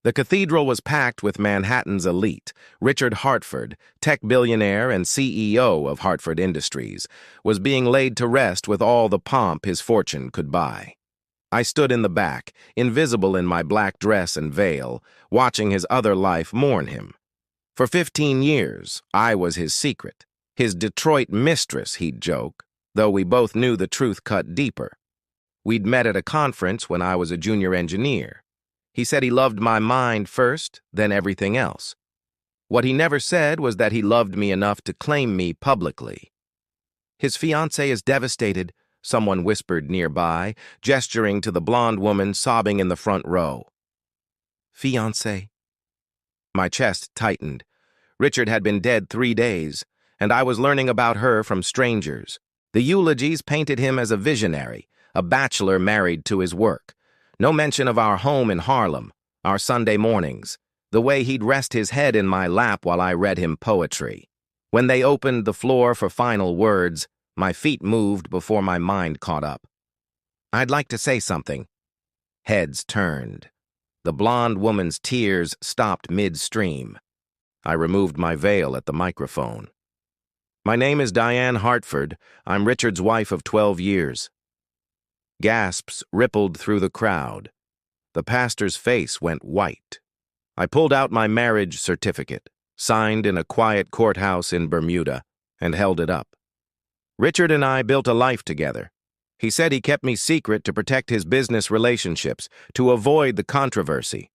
The cathedral was packed with Manhattan's elite. Richard Hartford, tech billionaire and CEO of Hartford Industries, was being laid to rest with all the pomp his fortune could buy. I stood in the back, invisible in my black dress and veil, watching his other life mourn him. For 15 years, I was his secret, his Detroit mistress, he'd joke, though we both knew the truth cut deeper. We'd met at a conference when I was a junior engineer. He said he loved my mind first, then everything else. What he never said was that he loved me enough to claim me publicly. His fiancée is devastated, someone whispered nearby, gesturing to the blonde woman sobbing in the front row. Fiancée. My chest tightened. Richard had been dead 3 days, and I was learning about her from strangers. The eulogies painted him as a visionary, a bachelor married to his work. No mention of our home in Harlem, our Sunday mornings, the way he'd rest his head in my lap while I read him poetry. When they opened the floor for final words, my feet moved before my mind caught up. I'd like to say something. Heads turned. The blonde woman's tears stopped midstream. I removed my veil at the microphone. My name is Diane Hartford. I'm Richard's wife of 12 years. Gasps rippled through the crowd. The pastor's face went white. I pulled out my marriage certificate, signed in a quiet courthouse in Bermuda, and held it up. Richard and I built a life together. He said he kept me secret to protect his business relationships, to avoid the controversy.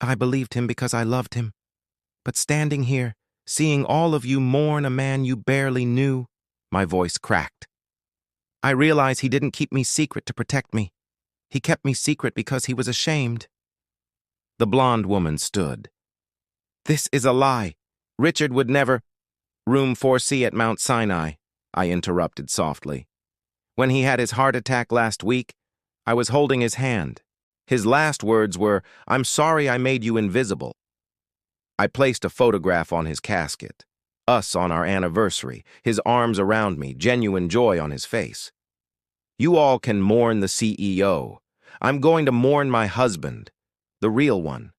I believed him because I loved him. But standing here, seeing all of you mourn a man you barely knew, my voice cracked. I realize he didn't keep me secret to protect me. He kept me secret because he was ashamed. The blonde woman stood. This is a lie. Richard would never— Room 4C at Mount Sinai, I interrupted softly. When he had his heart attack last week, I was holding his hand. His last words were, "I'm sorry I made you invisible." I placed a photograph on his casket. Us on our anniversary, his arms around me, genuine joy on his face. You all can mourn the CEO. I'm going to mourn my husband, the real one.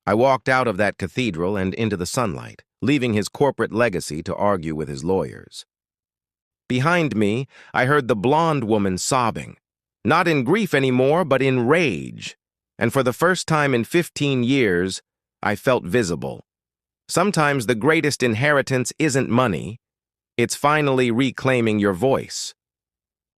I walked out of that cathedral and into the sunlight, leaving his corporate legacy to argue with his lawyers. Behind me, I heard the blonde woman sobbing, not in grief anymore, but in rage. And for the first time in 15 years, I felt visible. Sometimes the greatest inheritance isn't money. It's finally reclaiming your voice.